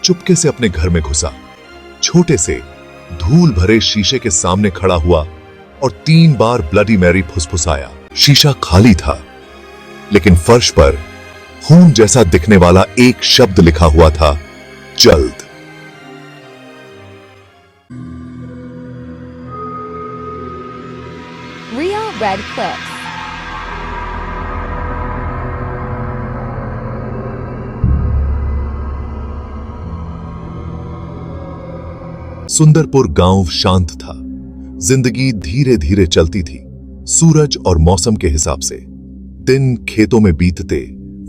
चुपके से अपने घर में घुसा, छोटे से धूल भरे शीशे के सामने खड़ा हुआ और 3 बार ब्लडी मैरी फुसफुसाया। शीशा खाली था, लेकिन फर्श पर खून जैसा दिखने वाला एक शब्द लिखा हुआ था, जल्द। Real Red Clips. सुंदरपुर गांव शांत था। जिंदगी धीरे धीरे चलती थी, सूरज और मौसम के हिसाब से। दिन खेतों में बीतते,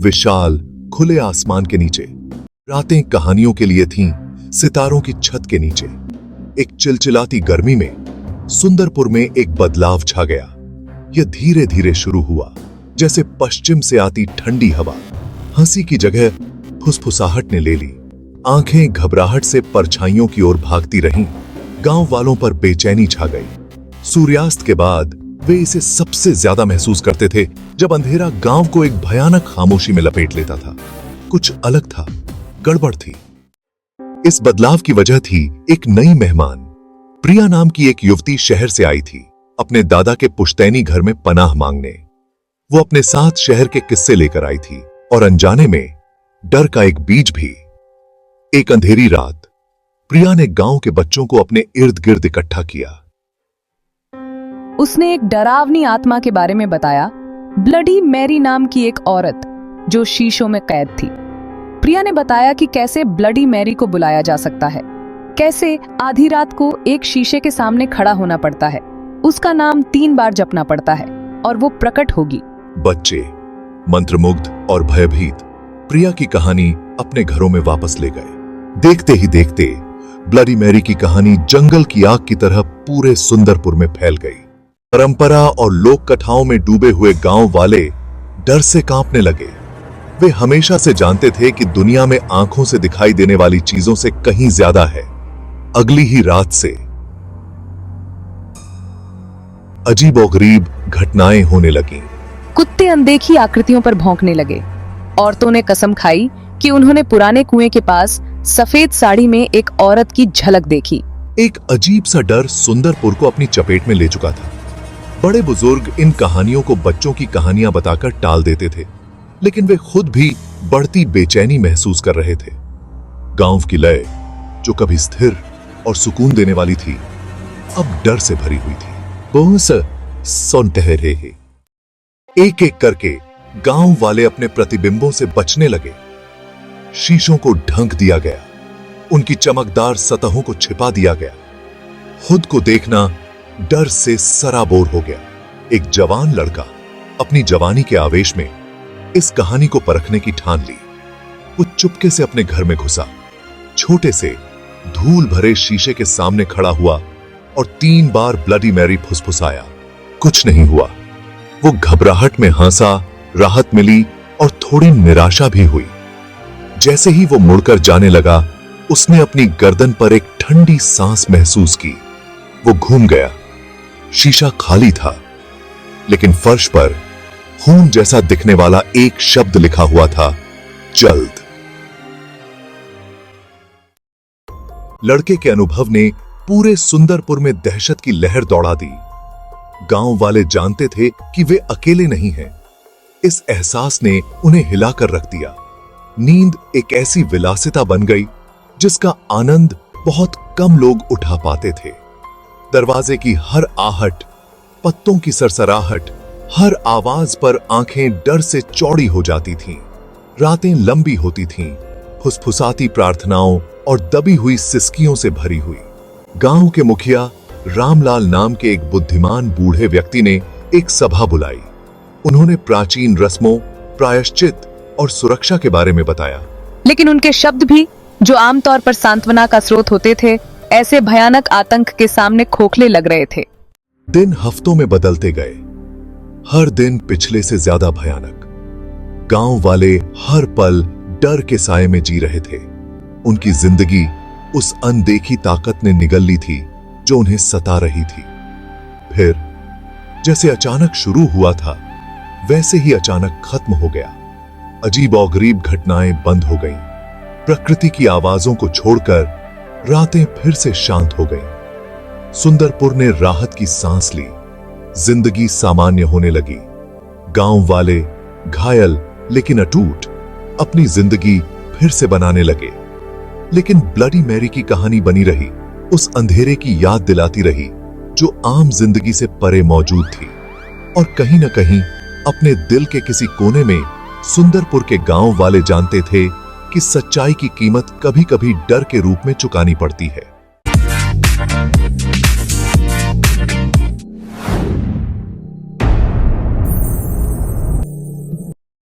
विशाल खुले आसमान के नीचे। रातें कहानियों के लिए थीं, सितारों की छत के नीचे। एक चिलचिलाती गर्मी में सुंदरपुर में एक बदलाव छा गया। यह धीरे धीरे शुरू हुआ, जैसे पश्चिम से आती ठंडी हवा हंसी की जगह फुसफुसाहट ने ले ली। आंखें घबराहट से परछाइयों की ओर भागती रहीं। गांव वालों पर बेचैनी छा गई। सूर्यास्त के बाद वे इसे सबसे ज्यादा महसूस करते थे, जब अंधेरा गांव को एक भयानक खामोशी में लपेट लेता था। कुछ अलग था, गड़बड़ थी। इस बदलाव की वजह थी एक नई मेहमान। प्रिया नाम की एक युवती शहर से आई थी, अपने दादा के पुश्तैनी घर में पनाह मांगने। वो अपने साथ शहर के किस्से लेकर आई थी, और अनजाने में डर का एक बीज भी। एक अंधेरी रात प्रिया ने गांव के बच्चों को अपने इर्द गिर्द इकट्ठा किया। उसने एक डरावनी आत्मा के बारे में बताया, ब्लडी मैरी नाम की एक औरत जो शीशों में कैद थी। प्रिया ने बताया कि कैसे ब्लडी मैरी को बुलाया जा सकता है, कैसे आधी रात को एक शीशे के सामने खड़ा होना पड़ता है, उसका नाम 3 बार जपना पड़ता है और वो प्रकट होगी। बच्चे मंत्रमुग्ध और भयभीत प्रिया की कहानी अपने घरों में वापस ले गए। देखते ही देखते ब्लडी मैरी की कहानी जंगल की आग की तरह पूरे सुंदरपुर में फैल गई। परंपरा और लोक कथाओं में डूबे हुए गांव वाले डर से कांपने लगे। वे हमेशा से जानते थे कि दुनिया में आंखों से दिखाई देने वाली चीजों से कहीं ज्यादा है। अगली ही रात से अजीबोगरीब घटनाएं होने लगीं। कुत्ते अनदेखी आकृतियों पर भौंकने लगे। औरतों ने कसम खाई कि उन्होंने पुराने कुएं के पास सफेद साड़ी में एक औरत की झलक देखी। एक अजीब सा डर सुंदरपुर को अपनी चपेट में ले चुका था। बड़े बुजुर्ग इन कहानियों को बच्चों की कहानियां बताकर टाल देते थे, लेकिन वे खुद भी बढ़ती बेचैनी महसूस कर रहे थे। गांव की लय, जो कभी स्थिर और सुकून देने वाली थी, अब डर से भरी हुई थी। सुनते रहे। एक एक करके गांव वाले अपने प्रतिबिंबों से बचने लगे। शीशों को ढंक दिया गया, उनकी चमकदार सतहों को छिपा दिया गया। खुद को देखना डर से सराबोर हो गया। एक जवान लड़का अपनी जवानी के आवेश में इस कहानी को परखने की ठान ली। वो चुपके से अपने घर में घुसा, छोटे से धूल भरे शीशे के सामने खड़ा हुआ और 3 बार ब्लडी मैरी फुसफुसाया। कुछ नहीं हुआ। वो घबराहट में हंसा, राहत मिली और थोड़ी निराशा भी हुई। जैसे ही वो मुड़कर जाने लगा, उसने अपनी गर्दन पर एक ठंडी सांस महसूस की। वो घूम गया। शीशा खाली था, लेकिन फर्श पर खून जैसा दिखने वाला एक शब्द लिखा हुआ था, जल्द। लड़के के अनुभव ने पूरे सुंदरपुर में दहशत की लहर दौड़ा दी। गांव वाले जानते थे कि वे अकेले नहीं हैं। इस एहसास ने उन्हें हिलाकर रख दिया। नींद एक ऐसी विलासिता बन गई जिसका आनंद बहुत कम लोग उठा पाते थे। दरवाजे की हर आहट, पत्तों की सरसराहट, हर आवाज पर आंखें डर से चौड़ी हो जाती थीं। रातें लंबी होती थीं, फुसफुसाती प्रार्थनाओं और दबी हुई सिसकियों से भरी हुई। गांव के मुखिया रामलाल नाम के एक बुद्धिमान बूढ़े व्यक्ति ने एक सभा बुलाई। उन्होंने प्राचीन रस्मों, प्रायश्चित और सुरक्षा के बारे में बताया। लेकिन उनके शब्द भी, जो आमतौर पर सांत्वना का स्रोत होते थे, ऐसे भयानक आतंक के सामने खोखले लग रहे थे। दिन हफ्तों में बदलते गए, हर दिन पिछले से ज्यादा भयानक। गांव वाले हर पल डर के साए में जी रहे थे। उनकी जिंदगी उस अनदेखी ताकत ने निगल ली थी जो उन्हें सता रही थी। फिर जैसे अचानक शुरू हुआ था, वैसे ही अचानक खत्म हो गया। अजीबोगरीब घटनाएं बंद हो गईं। प्रकृति की आवाजों को छोड़कर रातें फिर से शांत हो गईं। सुंदरपुर ने राहत की सांस ली। जिंदगी सामान्य होने लगी। गांव वाले घायल लेकिन अटूट अपनी जिंदगी फिर से बनाने लगे। लेकिन ब्लडी मैरी की कहानी बनी रही, उस अंधेरे की याद दिलाती रही जो आम जिंदगी से परे मौजूद थी। और कहीं न कहीं अपने दिल के किसी कोने में सुंदरपुर के गांव वाले जानते थे कि सच्चाई की कीमत कभी-कभी डर के रूप में चुकानी पड़ती है।